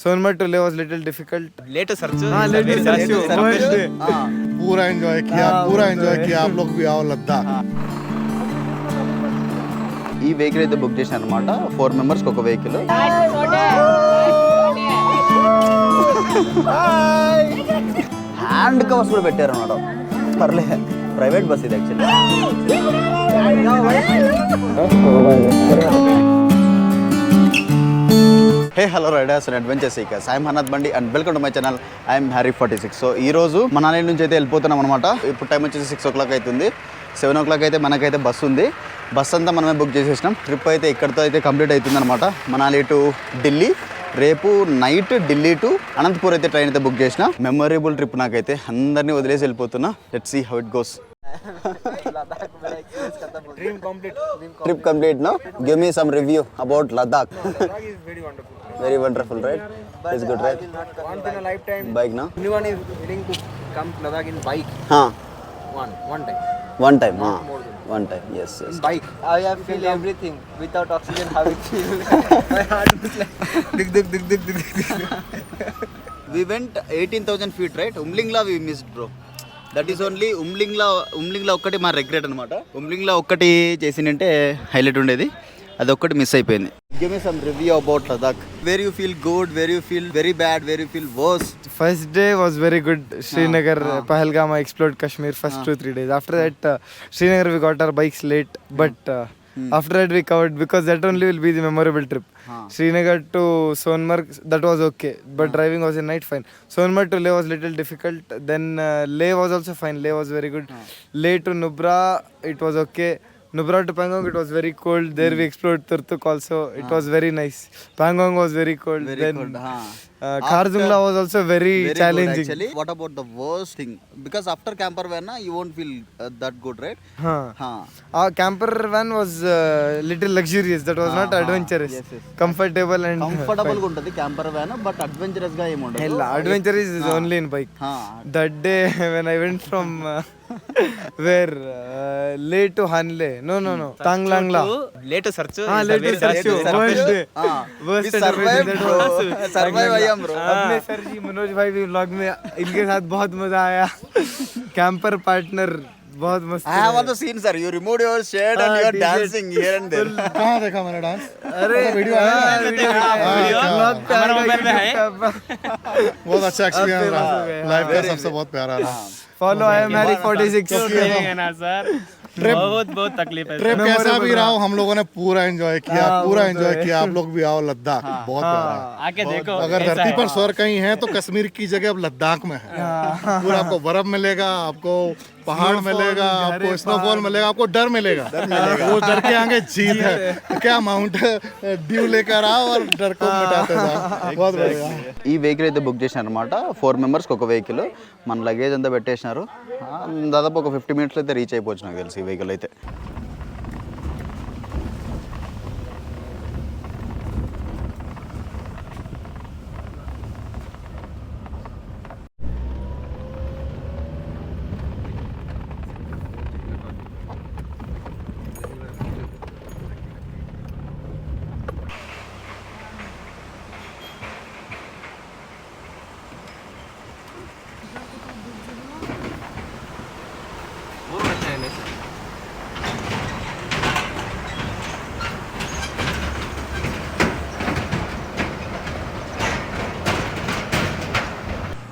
Sonmarg to Leh was little difficult. लेट सर्च पूरा एंजॉय किया आप लोग भी आओ लद्दाख ఈ వెహికల్ అయితే బుక్ చేశాను అనమాట 4 మెంబర్స్కి ఒక వెహికల్ హ్యాండ్ కవర్స్ కూడా పెట్టారు అనమాట పర్లే ప్రైవేట్ బస్ ఇది actually hey hello riders and adventure seekers I'm హనత్ బండి and welcome to my channel I'm Harry 46. So ఈ రోజు మనాలి నుంచి అయితే వెళ్ళిపోతున్నాం అనమాట. ఇప్పుడు టైం వచ్చేసి 6 o'clock అవుతుంది. 7 o'clock అయితే మనకైతే బస్సు ఉంది. బస్ అంతా మనమే బుక్ చేసేసినాం. ట్రిప్ అయితే ఇక్కడితో అయితే కంప్లీట్ అవుతుంది అనమాట. మనాలి టు ఢిల్లీ, రేపు నైట్ ఢిల్లీ టు అనంతపూర్ అయితే ట్రైన్ అయితే బుక్ చేసిన. మెమొరబుల్ ట్రిప్ నాకైతే. అందరినీ వదిలేసి వెళ్ళిపోతున్నా. Let's see how it goes. Trip complete, no? Give me some review about Ladakh. Ladakh is very wonderful. Very wonderful, right? It's good, right? Once in a lifetime. Bike, no? Anyone is willing to come to Ladakh in bike. Huh? One time. One time, huh? One time, yes, yes. In bike. I have feel everything without oxygen. How it feels? My heart was like dig. We went 18,000 feet, right? Umlingla we missed, bro. That is only Umlingla ఒక్కటి మా regret అనమాట. ఉమ్లింగ్లా ఒక్కటి చేసిందంటే highlight ఉండేది, అది ఒక్కటి miss అయిపోయింది. Give me some review about Ladakh. Where you feel good, where you feel very bad, where you feel worst? First day was very good. Srinagar, Pahalgam, I explored Kashmir first 2-3 days. After that, Srinagar we got our bikes late, but after that we covered because that only will be the memorable trip. Srinagar to Sonmarg, that was okay, but driving was a night fine. Sonmarg to Leh was little difficult. Then Leh was also fine. Leh was very good. Leh to Nubra, it was okay. Nubra to Pangong, it was very cold. There we explored Turtuk also. It was very nice. Pangong was very cold. Very then cold, Khardungla was also very challenging. Good, actually. What about the worst thing? Because after camper van, you won't feel that good, right? Our camper van was little luxurious. That was not adventurous. Yes. Comfortable and comfortable గా ఉంటది camper van, but adventurous గా ఏమి ఉండదు. adventurous is only in bike. That day when I went from where Leh to Hanle, no, Tanglangla. Leh to Sarchu Leh to Sarchu. Worst survive I am bro. अपने sir ji Manoj भाई भी vlog में इनके साथ बहुत मजा आया. कैंपर पार्टनर बहुत मस्त. I have also seen, sir. You removed your shirt and you are dancing here and there. कहाँ देखा मैंने डांस? अरे वीडियो है हमारे मोबाइल में है. बहुत अच्छा एक्सपीरियंस रहा. लाइफ का सबसे बहुत प्यारा रहा. Follow I am Harry 46. बहुत तकलीफ है. ट्रिप कैसा भी रहा हो, हम लोगों ने पूरा एंजॉय किया. आप लोग भी आओ लद्दाख. बहुत प्यारा है. आके देखो. अगर धरती पर स्वर्ग कहीं है तो कश्मीर की जगह अब लद्दाख में है. पूरा आपको बर्फ मिलेगा, आपको पहाड़ मिलेगा, आपको स्नोफॉल मिलेगा, आपको डर मिलेगा. वो डर के आगे जीत है. क्या माउंट ड्यू लेकर आओ और डर को मिटाते जाओ. बहुत बढ़िया. ఈ వెహికల్ అయితే బుక్ చేశాను అనమాట. 4 మెంబర్స్కి ఒక వెహికల్. మన లగేజ్ అంతా పెట్టేసినారు. దాదాపు ఒక 50 minutes అయితే రీచ్ అయిపోవచ్చు నాకు తెలిసి ఈ వెహికల్ అయితే.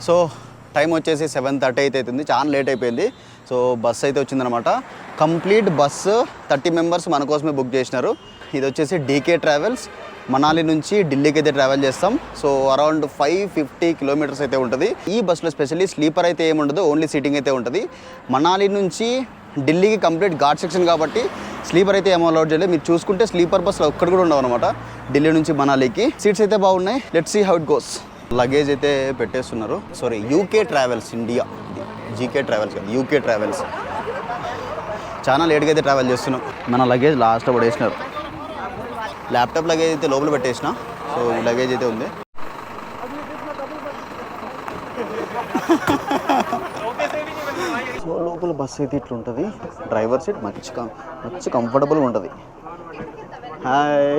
సో టైం వచ్చేసి 7:30 అయితే అవుతుంది. చాలా లేట్ అయిపోయింది. సో బస్సు అయితే వచ్చిందనమాట. కంప్లీట్ బస్సు 30 మెంబర్స్ మన కోసమే బుక్ చేసినారు. ఇది వచ్చేసి డీకే ట్రావెల్స్. మనాలి నుంచి ఢిల్లీకి అయితే ట్రావెల్ చేస్తాం. సో అరౌండ్ 550 kilometers అయితే ఉంటుంది. ఈ బస్సులో స్పెషల్లీ స్లీపర్ అయితే ఏమి ఉండదు, ఓన్లీ సీటింగ్ అయితే ఉంటుంది. మనాలి నుంచి ఢిల్లీకి కంప్లీట్ ఘాట్ సెక్షన్ కాబట్టి స్లీపర్ అయితే ఏమో అలౌడ్ చేయలేదు. మీరు చూసుకుంటే స్లీపర్ బస్సులో ఒక్కటి కూడా ఉండవు అనమాట. ఢిల్లీ నుంచి మనాలికి సీట్స్ అయితే బాగున్నాయి. Let's see how it goes. Luggage అయితే పెట్టేస్తున్నారు. Sorry, UK travels India, GK travels కాదు, యూకే ట్రావెల్స్. చాలా లేట్గా అయితే ట్రావెల్ చేస్తున్నాం. మన లగేజ్ లాస్ట్లో పడేసినారు. ల్యాప్టాప్ లగేజ్ అయితే లోపల పెట్టేసిన. సో ఈ లగేజ్ అయితే ఉంది. సో లోపల బస్సు అయితే ఇట్లా ఉంటుంది. డ్రైవర్ సీట్ మంచి కంఫర్టబుల్గా ఉంటుంది. Hi.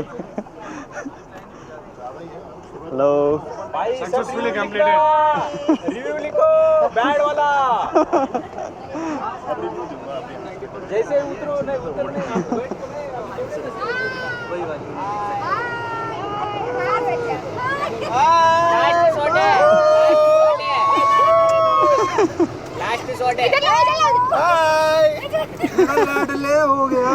Hello successfully completed review लिखो बैड वाला जैसे उतरो नहीं उतरने वही वाली लास्ट शॉट है हो गया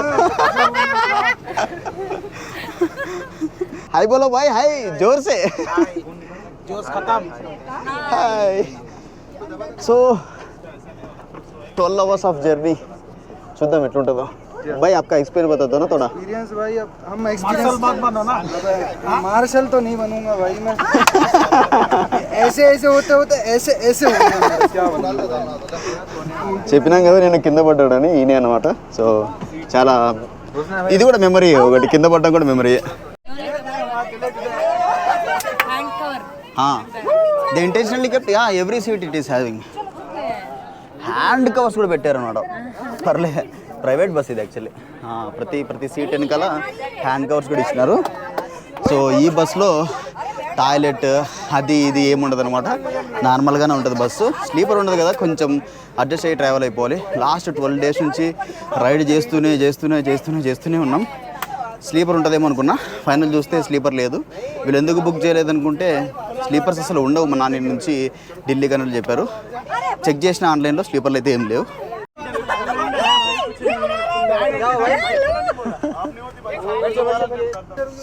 हाय बोलो भाई हाय जोर से जोश खत्म हाय सो 12 hours ऑफ जर्नी చూద్దాం ఎట్లుంటుందో भाई आपका एक्सपीरियंस बता दो ना थोड़ा एक्सपीरियंस भाई अब हम एक्सपीरियंस बात बनो ना मार्शल तो नहीं बनूंगा भाई मैं ऐसे ऐसे होते ऐसे ऐसे हो गया क्या చెప్పినాం కదా నేను కింద పడ్డాడని ఈయనే అనమాట సో చాలా ఇది కూడా మెమరీ ఒకటి కింద పడ్డం కూడా memory the intentionally kept yeah every seat it is having hand covers కూడా పెట్టారు అన్నమాట పర్లే ప్రైవేట్ బస్ ఇది యాక్చువల్లీ ప్రతి సీట్ వెనకాల హ్యాండ్ కవర్స్ కూడా ఇచ్చినారు సో ఈ బస్సులో టాయిలెట్ అది ఇది ఏముండదు అనమాట నార్మల్గానే ఉంటుంది బస్సు స్లీపర్ ఉండదు కదా కొంచెం అడ్జస్ట్ అయ్యి ట్రావెల్ అయిపోవాలి లాస్ట్ 12 days నుంచి రైడ్ చేస్తూనే ఉన్నాం స్లీపర్ ఉంటుందేమో అనుకున్నా ఫైనల్ చూస్తే స్లీపర్ లేదు వీళ్ళు ఎందుకు బుక్ చేయలేదు అనుకుంటే స్లీపర్స్ అసలు ఉండవు మా నాన్న నుంచి ఢిల్లీ కన్నా చెప్పారు చెక్ చేసిన ఆన్లైన్లో స్లీపర్లు అయితే ఏం లేవు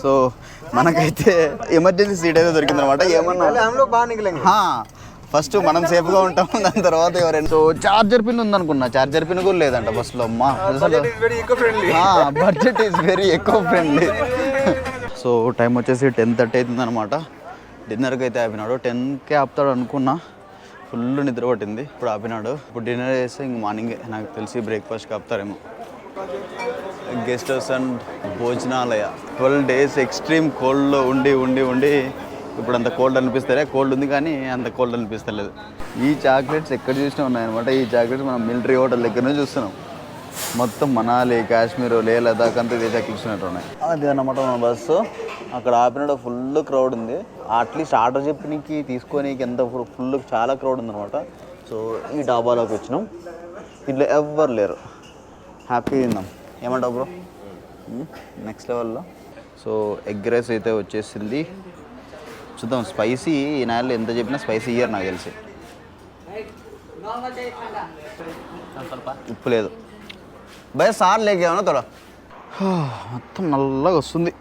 సో మనకైతే ఎమర్జెన్సీ సీట్ అయితే దొరికిందనమాట ఏమన్నా ఫస్ట్ మనం సేఫ్గా ఉంటాం దాని తర్వాత ఎవరైనా సో చార్జర్ పిన్ ఉందనుకున్నా చార్జర్ పిన్ కూడా లేదంట బస్సులో అమ్మా budget is very eco friendly so time వచ్చేసి 10:30 అవుతుంది అనమాట డిన్నర్కి అయితే ఆపినాడు 10కే ఆపుతాడు అనుకున్నా ఫుల్ నిద్ర పట్టింది ఇప్పుడు ఆపినాడు ఇప్పుడు డిన్నర్ చేస్తే ఇంక మార్నింగే నాకు తెలిసి బ్రేక్ఫాస్ట్కి ఆపుతారేమో గెస్ట్ హౌస్ అండ్ భోజనాలయ 12 days ఎక్స్ట్రీమ్ కోల్డ్లో ఉండి ఇప్పుడు అంత కోల్డ్ అనిపిస్తారే కోల్డ్ ఉంది కానీ అంత కోల్డ్ అనిపిస్తలేదు ఈ చాక్లెట్స్ ఎక్కడ చూసినా ఉన్నాయన్నమాట ఈ చాక్లెట్స్ మనం మిలిటరీ హోటల్ దగ్గరనే చూస్తున్నాం మొత్తం మనాలి కాశ్మీర్ లే లదాఖ్ అంతా ఇదే చాక్లెట్స్ ఉన్నాయి అది అన్నమాట మన బస్సు అక్కడ ఆపినాడు ఫుల్ క్రౌడ్ ఉంది అట్లీస్ట్ ఆర్డర్ చెప్పడానికి తీసుకోనికి ఎంత ఫుల్ చాలా క్రౌడ్ ఉందన్నమాట సో ఈ డాబాలోకి వచ్చినాం ఇంట్లో ఎవ్వరు లేరు హ్యాపీ తిందాం ఏమంటావు బ్రో నెక్స్ట్ లెవెల్లో సో ఎగ్ రైస్ అయితే వచ్చేసింది చూద్దాం స్పైసీ ఈ నెలలో ఎంత చెప్పినా స్పైసీ ఇయ్యరు నాకు తెలిసి ఉప్పు లేదు భయ సార్ లేకేమన్నా తోడా మొత్తం నల్లగా వస్తుంది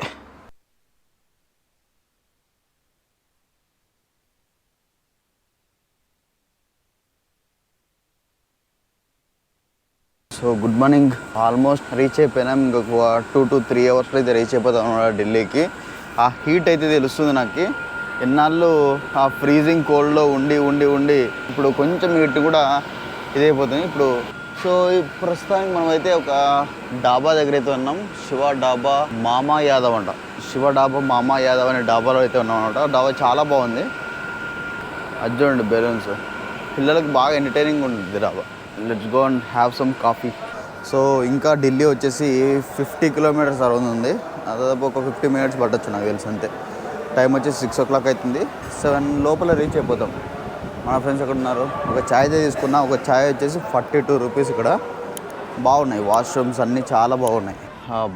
so good morning almost reach అయిపోయినాం ఇంకొక 2 to 3 hours అయితే రీచ్ అయిపోతాం అన్నమాట ఢిల్లీకి ఆ హీట్ అయితే తెలుస్తుంది నాకు ఎన్నాళ్ళు ఆ ఫ్రీజింగ్ కోల్డ్లో ఉండి ఇప్పుడు కొంచెం హీట్ కూడా ఇదైపోతుంది ఇప్పుడు సో ప్రస్తుతానికి మనమైతే ఒక డాబా దగ్గర అయితే ఉన్నాం శివ డాబా మామా యాదవ్ అంట శివ డాబా మామా యాదవ్ అనే డాబాలో అయితే ఉన్నాం అనమాట డాబా చాలా బాగుంది అది చూడండి బెలూన్స్ పిల్లలకు బాగా ఎంటర్టైనింగ్ ఉంటుంది డాబా let's go and have some coffee so ఇంకా ఢిల్లీ వచ్చేసి 50 kilometers అరౌండ్ ఉంది దాదాపు ఒక 50 minutes పట్టచ్చు నాకు తెలిసి అంతే టైం వచ్చేసి 6 o'clock అవుతుంది 7 లోపల రీచ్ అయిపోతాం మన ఫ్రెండ్స్ ఎక్కడ ఉన్నారు ఒక ఛాయ్ తీసుకున్నా ఒక ఛాయ్ వచ్చేసి 42 rupees ఇక్కడ బాగున్నాయి వాష్రూమ్స్ అన్నీ చాలా బాగున్నాయి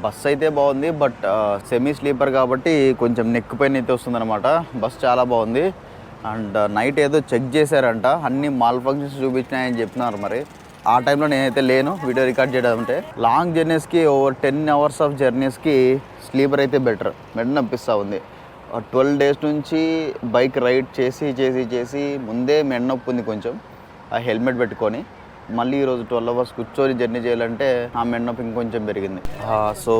బస్ అయితే బాగుంది బట్ సెమీ స్లీపర్ కాబట్టి కొంచెం నెక్ పెయిన్ అయితే వస్తుందన్నమాట బస్ చాలా బాగుంది అండ్ నైట్ ఏదో చెక్ చేశారంట అన్ని మాల్ ఫంక్షన్స్ చూపించినాయని చెప్తున్నారు మరి ఆ టైంలో నేనైతే లేను వీడియో రికార్డ్ చేయడం అంటే లాంగ్ జర్నీస్కి ఓవర్ 10 hours ఆఫ్ జర్నీస్కి స్లీపర్ అయితే బెటర్ మెడ నొప్పిస్తూ ఉంది 12 days నుంచి బైక్ రైడ్ చేసి ముందే మెడ నొప్పి ఉంది కొంచెం ఆ హెల్మెట్ పెట్టుకొని మళ్ళీ ఈరోజు 12 hours కూర్చొని జర్నీ చేయాలంటే ఆ మెడ నొప్పి ఇంకొంచెం పెరిగింది సో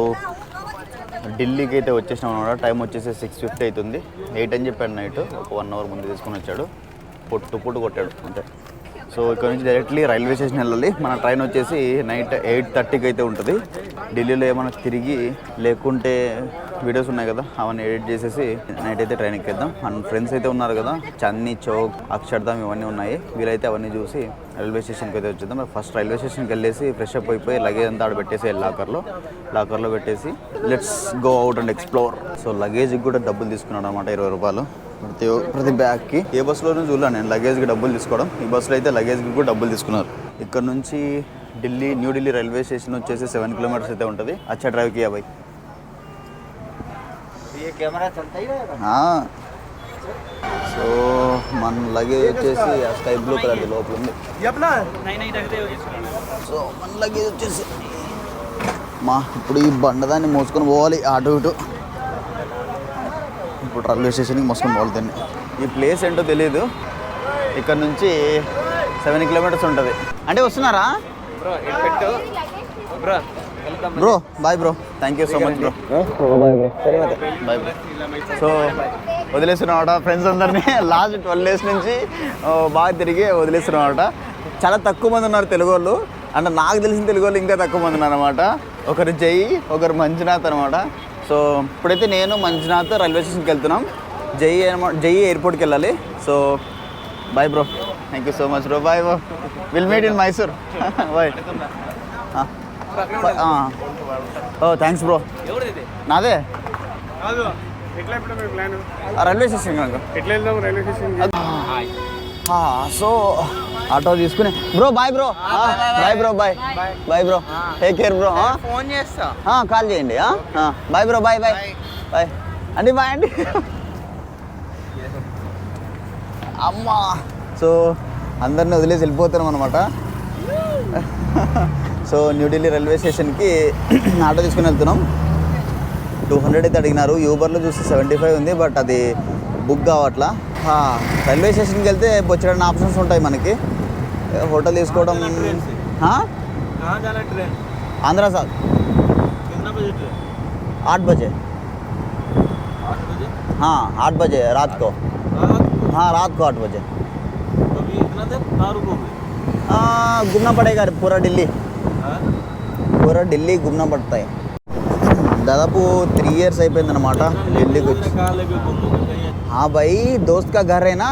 ఢిల్లీకి అయితే వచ్చేసినాం అనమాట టైం వచ్చేసి 6:50 అవుతుంది 8 అని చెప్పాడు నైట్ ఒక 1 hour ముందు తీసుకొని వచ్చాడు పొట్టు కొట్టాడు అంతే సో ఇక్కడ నుంచి డైరెక్ట్లీ రైల్వే స్టేషన్ వెళ్ళాలి మన ట్రైన్ వచ్చేసి నైట్ 8:30కి అయితే ఉంటుంది ఢిల్లీలో ఏమైనా తిరిగి లేకుంటే వీడియోస్ ఉన్నాయి కదా అవన్నీ ఎడిట్ చేసేసి నైట్ అయితే ట్రైన్ ఎక్కేద్దాం. అండ్ ఫ్రెండ్స్ అయితే ఉన్నారు కదా, చందీ చౌక్, అక్షర్ధామ్ ఇవన్నీ ఉన్నాయి. వీలైతే అవన్నీ చూసి రైల్వే స్టేషన్కి అయితే వచ్చేద్దాం. ఫస్ట్ రైల్వే స్టేషన్కి వెళ్ళేసి ఫ్రెష్ అప్ అయిపోయి లగేజ్ అంతా ఆడ పెట్టేసి లాకర్లో పెట్టేసి let's go out and explore. So లగేజ్కి కూడా డబ్బులు తీసుకున్నాడు అనమాట, 20 రూపాయలు ప్రతి బ్యాగ్కి. ఏ బస్సులోనూ చూడలే నేను లగేజ్కి డబ్బులు తీసుకోవడం. ఈ బస్సులో అయితే లగేజ్కి కూడా డబ్బులు తీసుకున్నారు. ఇక్కడ నుంచి న్యూ ఢిల్లీ రైల్వే స్టేషన్ వచ్చేసి 7 కిలోమీటర్స్ అయితే ఉంటుంది. అచ్చా డ్రైవ్ కియా భాయ్. ये कैमरा चलता ही रहेगा. సో మన లగేజ్ వచ్చేసి స్కై బ్లూ కలర్ లోపల ఉంది. సో మన లగేజ్ వచ్చేసి ఇప్పుడు ఈ బండదాన్ని మోసుకొని పోవాలి అటు ఇటు. ఇప్పుడు రైల్వే స్టేషన్కి మోసుకొని పోవాలి దాన్ని. ఈ ప్లేస్ ఏంటో తెలియదు. ఇక్కడ నుంచి 7 కిలోమీటర్స్ ఉంటుంది. అంటే వస్తున్నారా bro? Bye bro, thank you so much bro. Bye bro. So వదిలేస్తున్నామాట ఫ్రెండ్స్ అందరినీ. లాస్ట్ 12 days నుంచి బాగా తిరిగి వదిలేస్తున్నామాట. చాలా తక్కువ మంది ఉన్నారు తెలుగు వాళ్ళు. అంటే నాకు తెలిసిన తెలుగు వాళ్ళు ఇంకా తక్కువ మంది ఉన్నారు అనమాట. ఒకరు జై, ఒకరు మంజునాథ్ అనమాట. సో ఇప్పుడైతే నేను మంజునాథ్ రైల్వే స్టేషన్కి వెళ్తున్నాం. జై ఎయిర్పోర్ట్కి వెళ్ళాలి. So bye bro, thank you so much bro. Bye bro, will meet in Mysore. Bye. Thanks bro. నాదే రైల్వే స్టేషన్ సో ఆటో తీసుకుని bro. Bye bro. Bye bro. Bye bro, take care bro. Phone చేస్తా, call చేయండి. Bye bro. Bye అండి. Bye అండి. అమ్మా. So అందరిని వదిలేసి వెళ్ళిపోతున్నాం అనమాట. సో న్యూఢిల్లీ రైల్వే స్టేషన్కి ఆటో తీసుకుని వెళ్తున్నాం. 200 అయితే అడిగినారు. యూబర్లో చూస్తే 75 ఉంది, బట్ అది బుక్ కావట్లా. రైల్వే స్టేషన్కి వెళ్తే బొచ్చడన్న ఆప్షన్స్ ఉంటాయి మనకి. హోటల్ తీసుకోవడం. ఆంధ్ర సార్ 8 बजे. 8 बजे रात को. रात को 8 बजे. घूमना पड़ेगा पूरा ఢిల్లీ घूमना पड़ता है. దాదాపు 3 years అయిపోయిందన్నమాట ఢిల్లీకి వచ్చి. हाँ भाई, दोस्त का घर है ना,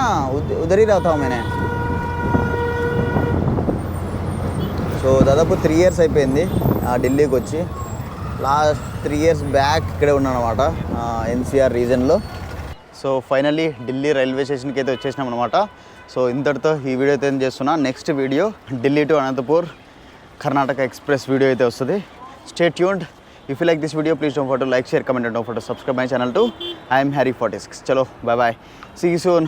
उधर ही रहता हूँ मैंने. సో దాదాపు 3 years అయిపోయింది ఢిల్లీకి వచ్చి. లాస్ట్ 3 years బ్యాక్ ఇక్కడే ఉన్నాను అనమాట, ఎన్సీఆర్ రీజన్లో. సో ఫైనల్లీ ఢిల్లీ రైల్వే స్టేషన్కి అయితే వచ్చేసినాం అనమాట. సో ఇంతటితో ఈ వీడియో అయితే చేస్తున్నా. Next video Delhi to Anantapur Karnataka express video అయితే వస్తుంది. Stay tuned. If you like this video, please don't forget to like, share, comment and don't forget to subscribe my channel too. I am Harry 46. Chalo, bye bye. See you soon.